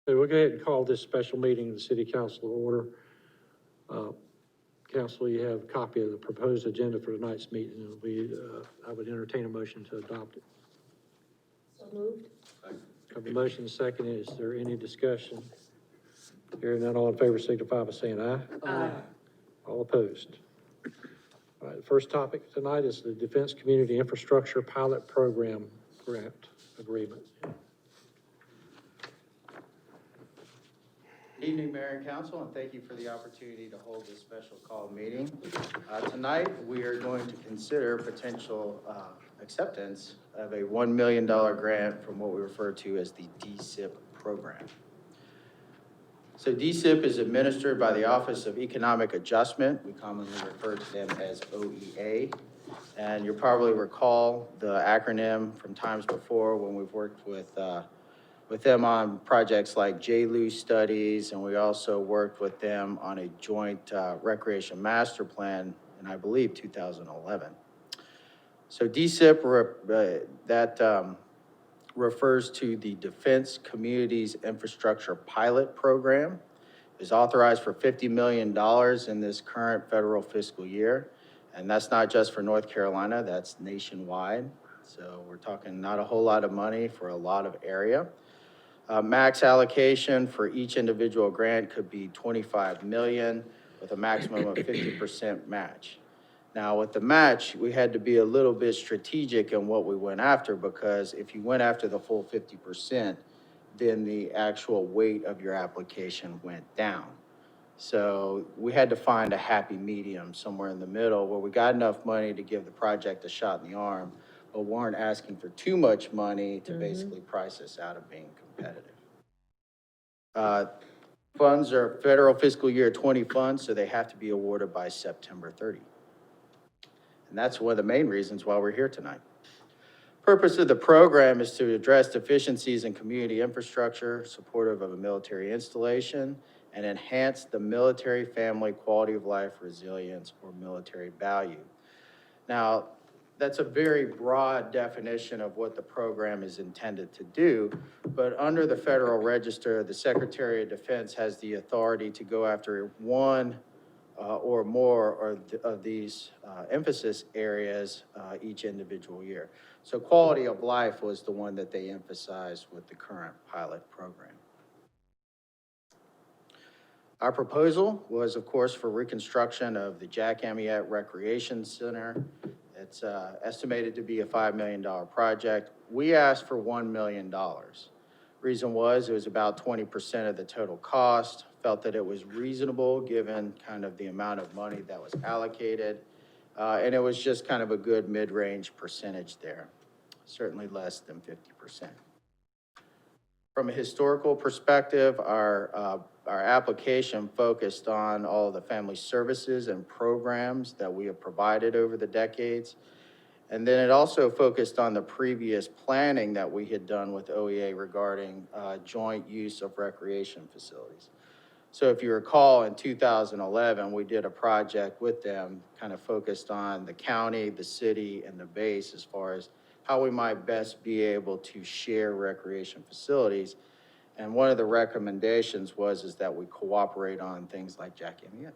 So we'll go ahead and call this special meeting of the City Council to order. Council, you have a copy of the proposed agenda for tonight's meeting, and I would entertain a motion to adopt it. So moved. Have a motion second. Is there any discussion? Hearing none, all in favor signify by saying aye. Aye. All opposed. All right, the first topic tonight is the Defense Community Infrastructure Pilot Program Grant Agreement. Good evening, Mayor and Council, and thank you for the opportunity to hold this special call meeting. Tonight, we are going to consider potential acceptance of a $1 million grant from what we refer to as the DCIP program. So DCIP is administered by the Office of Economic Adjustment. We commonly refer to them as OEA. And you'll probably recall the acronym from times before when we've worked with them on projects like JLU studies, and we also worked with them on a joint recreation master plan in, I believe, 2011. So DCIP, refers to the Defense Communities Infrastructure Pilot Program. It is authorized for $50 million in this current federal fiscal year, and that's not just for North Carolina, that's nationwide. So we're talking not a whole lot of money for a lot of area. Max allocation for each individual grant could be $25 million with a maximum of 50% match. Now with the match, we had to be a little bit strategic in what we went after, because if you went after the full 50%, then the actual weight of your application went down. So we had to find a happy medium somewhere in the middle where we got enough money to give the project a shot in the arm, but weren't asking for too much money to basically price us out of being competitive. Funds are federal fiscal year 20 funds, so they have to be awarded by September 30. And that's one of the main reasons why we're here tonight. Purpose of the program is to address deficiencies in community infrastructure, supportive of a military installation, and enhance the military family quality of life, resilience, or military value. Now, that's a very broad definition of what the program is intended to do, but under the Federal Register, the Secretary of Defense has the authority to go after one or more of these emphasis areas each individual year. So quality of life was the one that they emphasized with the current pilot program. Our proposal was, of course, for reconstruction of the Jack Amyette Recreation Center. It's estimated to be a $5 million project. We asked for $1 million. Reason was it was about 20% of the total cost. Felt that it was reasonable given kind of the amount of money that was allocated. And it was just kind of a good mid-range percentage there, certainly less than 50%. From a historical perspective, our application focused on all of the family services and programs that we have provided over the decades. And then it also focused on the previous planning that we had done with OEA regarding joint use of recreation facilities. So if you recall, in 2011, we did a project with them kind of focused on the county, the city, and the base as far as how we might best be able to share recreation facilities. And one of the recommendations is that we cooperate on things like Jack Amyette.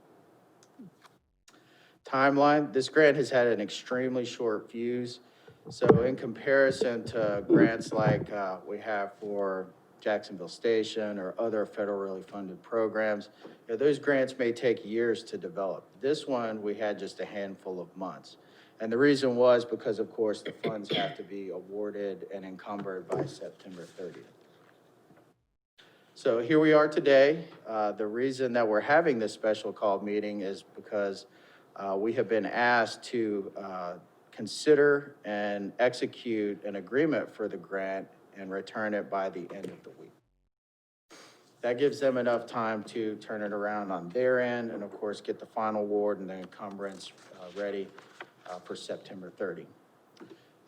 Timeline, this grant has had an extremely short fuse. So in comparison to grants like we have for Jacksonville Station or other federally funded programs, those grants may take years to develop. This one, we had just a handful of months. And the reason was because, of course, the funds have to be awarded and encumbered by September 30th. So here we are today. The reason that we're having this special call meeting is because we have been asked to consider and execute an agreement for the grant and return it by the end of the week. That gives them enough time to turn it around on their end and, of course, get the final award and the encumbrance ready for September 30.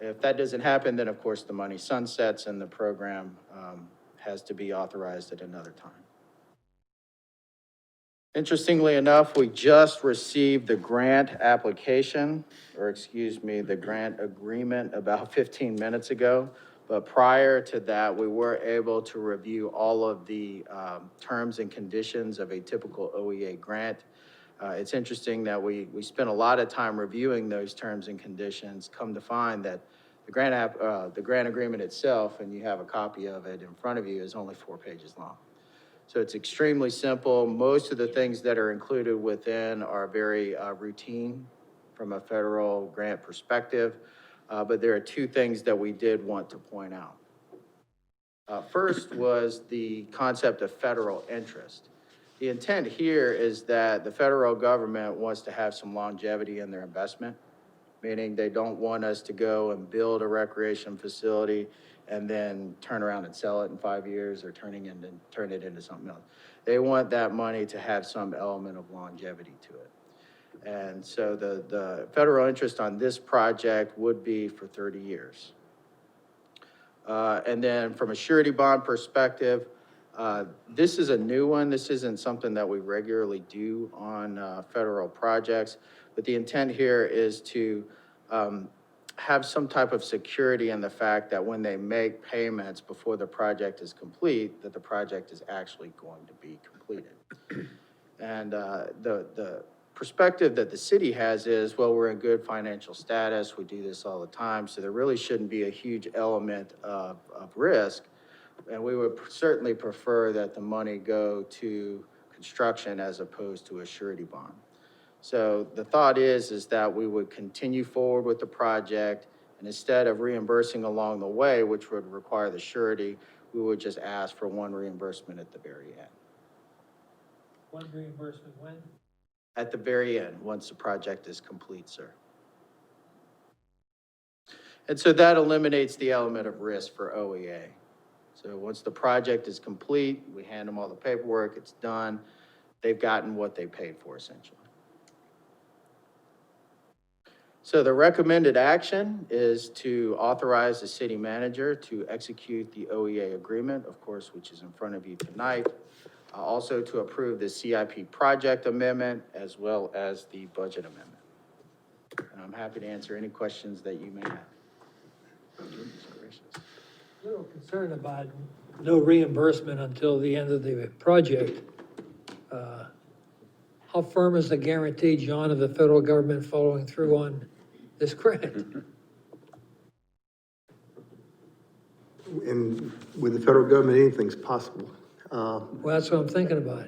If that doesn't happen, then, of course, the money sunsets and the program has to be authorized at another time. Interestingly enough, we just received the grant application, or excuse me, the grant agreement about 15 minutes ago. But prior to that, we were able to review all of the terms and conditions of a typical OEA grant. It's interesting that we spent a lot of time reviewing those terms and conditions, come to find that the grant agreement itself, and you have a copy of it in front of you, is only 4 pages long. So it's extremely simple. Most of the things that are included within are very routine from a federal grant perspective. But there are 2 things that we did want to point out. First was the concept of federal interest. The intent here is that the federal government wants to have some longevity in their investment, meaning they don't want us to go and build a recreation facility and then turn around and sell it in 5 years or turn it into something else. They want that money to have some element of longevity to it. And so the federal interest on this project would be for 30 years. And then from a surety bond perspective, this is a new one. This isn't something that we regularly do on federal projects, but the intent here is to have some type of security in the fact that when they make payments before the project is complete, that the project is actually going to be completed. And the perspective that the city has is, well, we're in good financial status, we do this all the time, so there really shouldn't be a huge element of risk. And we would certainly prefer that the money go to construction as opposed to a surety bond. So the thought is that we would continue forward with the project, and instead of reimbursing along the way, which would require the surety, we would just ask for one reimbursement at the very end. One reimbursement when? At the very end, once the project is complete, sir. And so that eliminates the element of risk for OEA. So once the project is complete, we hand them all the paperwork, it's done. They've gotten what they paid for, essentially. So the recommended action is to authorize the city manager to execute the OEA agreement, of course, which is in front of you tonight. Also to approve the CIP project amendment as well as the budget amendment. And I'm happy to answer any questions that you may have. A little concerned about no reimbursement until the end of the project. How firm is the guarantee, John, of the federal government following through on this grant? And with the federal government, anything's possible. Well, that's what I'm thinking about.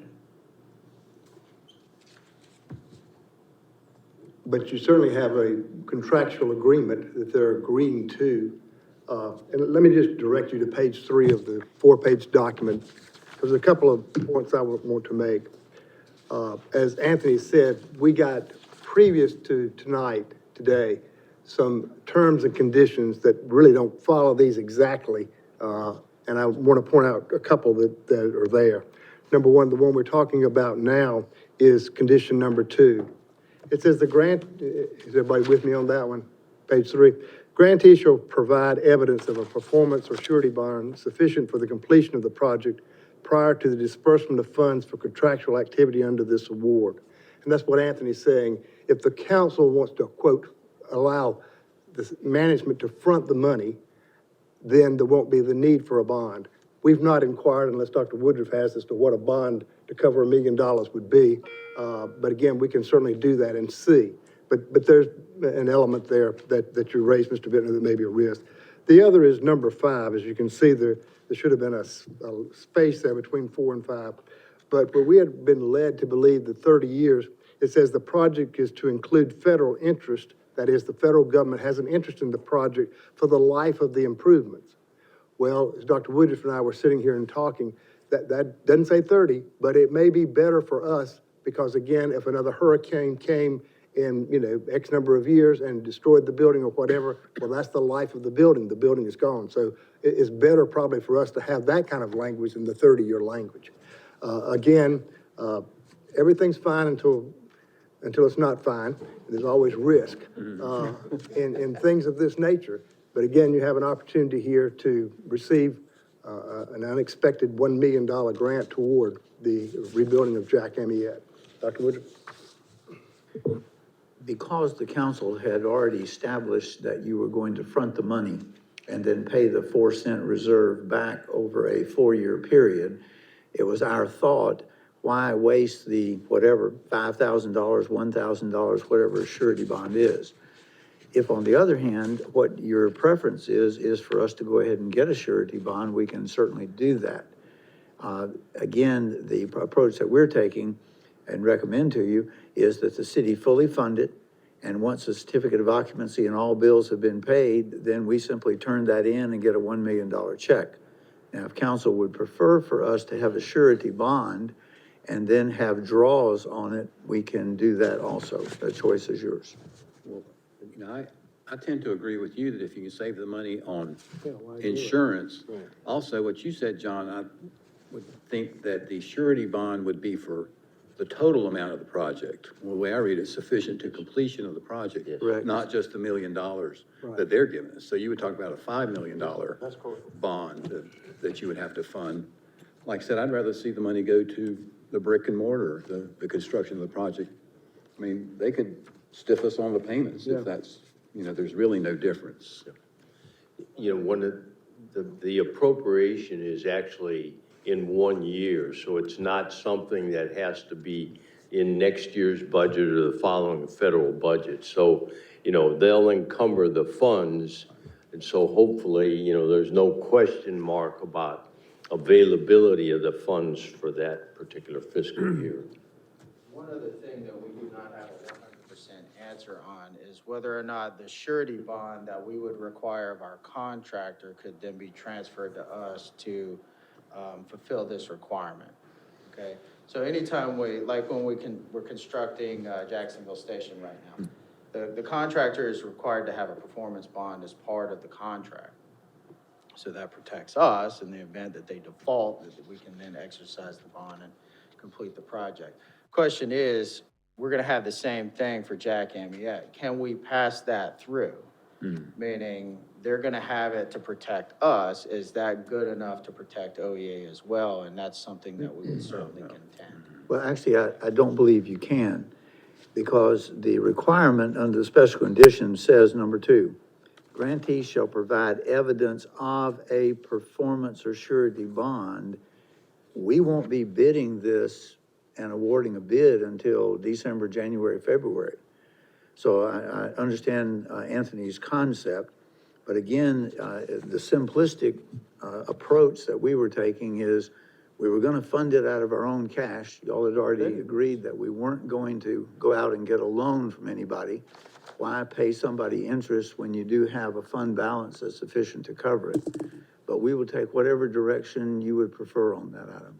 But you certainly have a contractual agreement that they're agreeing to. And let me just direct you to page 3 of the 4-page document. There's a couple of points I want to make. As Anthony said, we got previous to today, some terms and conditions that really don't follow these exactly. And I want to point out a couple that are there. Number one, the one we're talking about now is condition number 2. It says the grant, is everybody with me on that one? Page 3. Grantee shall provide evidence of a performance or surety bond sufficient for the completion of the project prior to the disbursement of funds for contractual activity under this award. And that's what Anthony's saying. If the council wants to, quote, allow the management to front the money, then there won't be the need for a bond. We've not inquired, unless Dr. Woodruff has, as to what a bond to cover $1 million would be. But again, we can certainly do that and see. But there's an element there that you raised, Mr. Bittner, that may be a risk. The other is number 5. As you can see, there should have been a space there between 4 and 5. But we had been led to believe that 30 years, it says the project is to include federal interest. That is, the federal government has an interest in the project for the life of the improvements. Well, as Dr. Woodruff and I were sitting here and talking, that doesn't say 30, but it may be better for us because, again, if another hurricane came in, X number of years and destroyed the building or whatever, well, that's the life of the building. The building is gone. So it's better probably for us to have that kind of language than the 30-year language. Again, everything's fine until it's not fine. There's always risk in things of this nature. But again, you have an opportunity here to receive an unexpected $1 million grant toward the rebuilding of Jack Amyette. Dr. Woodruff? Because the council had already established that you were going to front the money, and then pay the 4-cent reserve back over a 4-year period. It was our thought, why waste the whatever, $5,000, $1,000, whatever a surety bond is? If, on the other hand, what your preference is for us to go ahead and get a surety bond, we can certainly do that. Again, the approach that we're taking and recommend to you is that the city fully fund it, and once the certificate of occupancy and all bills have been paid, then we simply turn that in and get a $1 million check. Now, if council would prefer for us to have a surety bond and then have draws on it, we can do that also. The choice is yours. Well, you know, I tend to agree with you that if you can save the money on Yeah, why do it? insurance. Right. Also, what you said, John, I would think that the surety bond would be for the total amount of the project. Well, the way I read it, sufficient to completion of the project. Correct. Not just $1 million Right. that they're giving us. So you would talk about a $5 million That's correct. bond that you would have to fund. Like I said, I'd rather see the money go to the brick and mortar, the construction of the project. I mean, they could stiff us on the payments Yeah. if that's, you know, there's really no difference. You know, when the appropriation is actually in 1 year, so it's not something that has to be in next year's budget or the following federal budget. So, you know, they'll encumber the funds, and so hopefully, you know, there's no question mark about availability of the funds for that particular fiscal year. One other thing that we do not have a 100% answer on is whether or not the surety bond that we would require of our contractor could then be transferred to us to fulfill this requirement, okay? So anytime like when we're constructing Jacksonville Station right now, the contractor is required to have a performance bond as part of the contract. So that protects us in the event that they default, that we can then exercise the bond and complete the project. Question is, we're gonna have the same thing for Jack Amiette. Can we pass that through? Meaning, they're gonna have it to protect us. Is that good enough to protect OEA as well? And that's something that we would certainly contend. Well, actually, I don't believe you can, because the requirement under the special conditions says, number 2, grantees shall provide evidence of a performance or surety bond. We won't be bidding this and awarding a bid until December, January, February. So I understand Anthony's concept, but again, the simplistic approach that we were taking is we were gonna fund it out of our own cash. Y'all had already agreed that we weren't going to go out and get a loan from anybody. Why pay somebody interest when you do have a fund balance that's sufficient to cover it? But we will take whatever direction you would prefer on that item.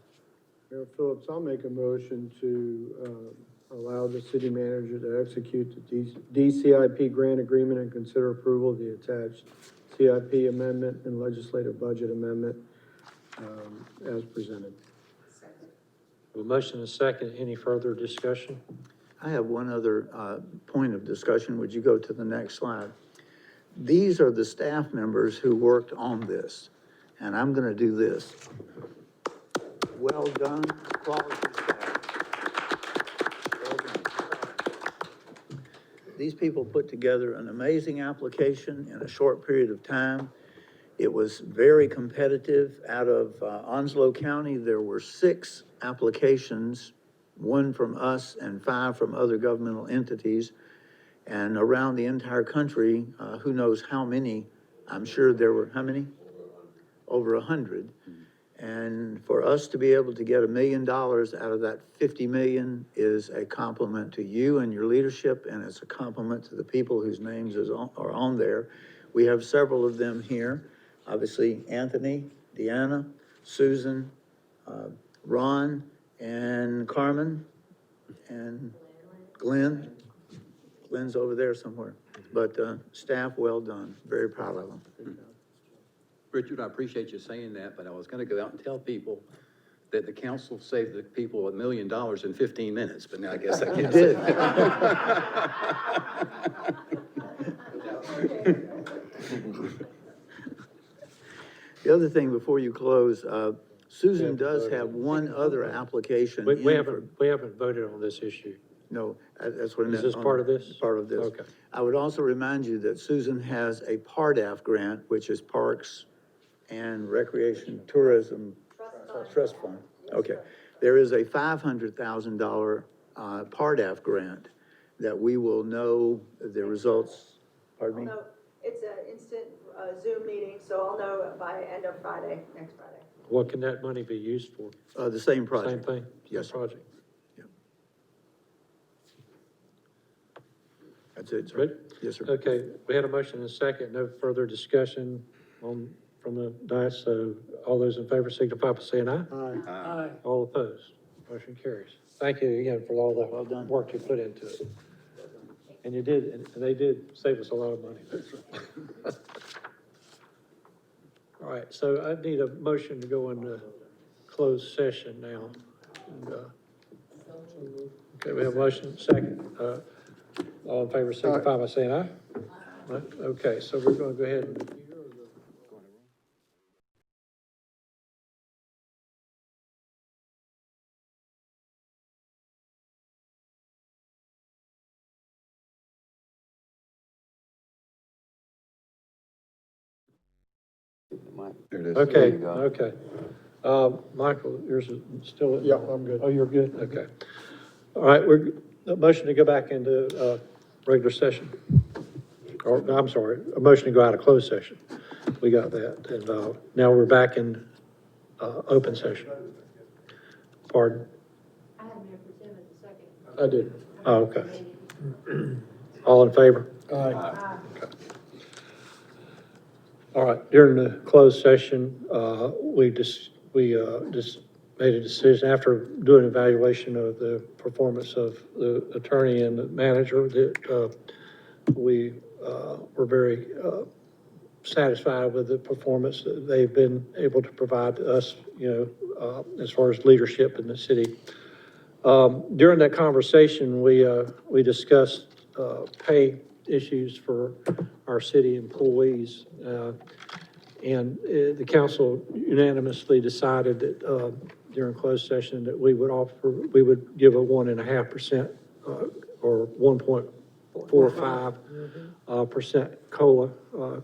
Mayor Phillips, I'll make a motion to allow the city manager to execute the DCIP grant agreement and consider approval of the attached CIP amendment and legislative budget amendment as presented. A motion and a second. Any further discussion? I have one other point of discussion. Would you go to the next slide? These are the staff members who worked on this, and I'm gonna do this. Well done, quality staff. Well done. These people put together an amazing application in a short period of time. It was very competitive. Out of Onslow County, there were 6 applications, 1 from us and 5 from other governmental entities. And around the entire country, who knows how many, I'm sure there were, how many? Over 100. And for us to be able to get $1 million out of that 50 million is a compliment to you and your leadership, and it's a compliment to the people whose names are on there. We have several of them here. Obviously, Anthony, Deanna, Susan, Ron, and Carmen, and Glenn. Glenn's over there somewhere. But staff, well done. Very proud of them. Richard, I appreciate you saying that, but I was gonna go out and tell people that the council saved the people $1 million in 15 minutes, but now I guess I You can't did. say. The other thing before you close, Susan does have one other application. We in for- haven't voted on this issue. No, that's what I meant. Is this on- part of this? Part of this. Okay. I would also remind you that Susan has a PARDAF grant, which is Parks and Recreation Tourism Trust Fund. Okay. There is a $500,000, PARDAF grant that we will know the results, pardon me? No, it's an instant Zoom meeting, so I'll know by end of Friday, next Friday. What can that money be used for? The same project. Same thing? Yes, Same sir. project. That's it, sir. Ready? Yes, sir. Okay, we had a motion and a second, no further discussion from the dais, so all those in favor signify by saying aye. Aye. All opposed, motion carries. Thank you again for all Well the done. work you put into it. And you did, and they did save us a lot of money. All right, so I need a motion to go into closed session now. And, okay, we have a motion, second, all in favor signify by saying aye. Right, okay, so we're gonna go ahead and. There it is. Okay, okay. Michael, yours is still. Yeah, I'm good. Oh, you're good, okay. All right, a motion to go back into, regular session. Or, I'm sorry, a motion to go out of closed session. We got that, and, now we're back in, open session. Pardon? I had Mayor Pro Tem as a second. I did. Oh, okay. All in favor? Aye. All right, during the closed session, we just made a decision, after doing an evaluation of the performance of the attorney and the manager, that, we, were very, satisfied with the performance that they've been able to provide to us, as far as leadership in the city. During that conversation, we discussed, pay issues for our city employees. And the council unanimously decided that, during closed session, that we would give a 1.5%, or 1.45, percent COLA,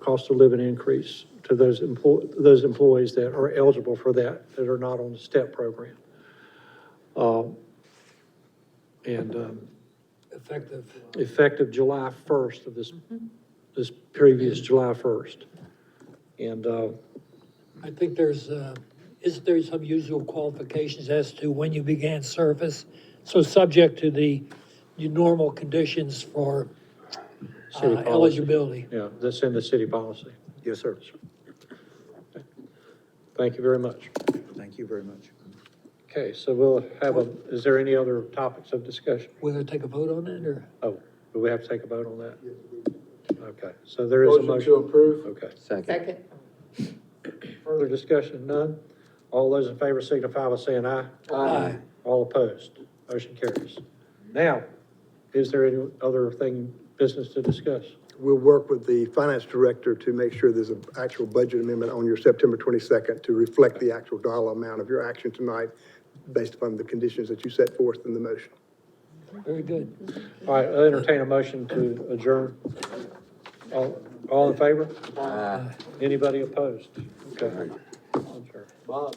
cost of living increase to those employees that are eligible for that are not on the STEP program. Effective July 1st of this previous July 1st. And, I think isn't there some usual qualifications as to when you began service? So subject to the normal conditions for city policy. eligibility. Yeah, that's in the city policy. Yes, sir. Thank you very much. Thank you very much. Okay, so we'll have is there any other topics of discussion? Will take a vote on it, or? Oh, do we have to take a vote on that? Okay, so there is a Motion motion. to approve? Okay. Second. Further discussion, none? All those in favor signify by saying aye. Aye. All opposed, motion carries. Now, is there any other business to discuss? We'll work with the finance director to make sure there's an actual budget amendment on your September 22nd to reflect the actual dollar amount of your action tonight based upon the conditions that you set forth in the motion. Very good. All right, I'll entertain a motion to adjourn. All in favor? Anybody opposed? Okay. Adjourn. Bob.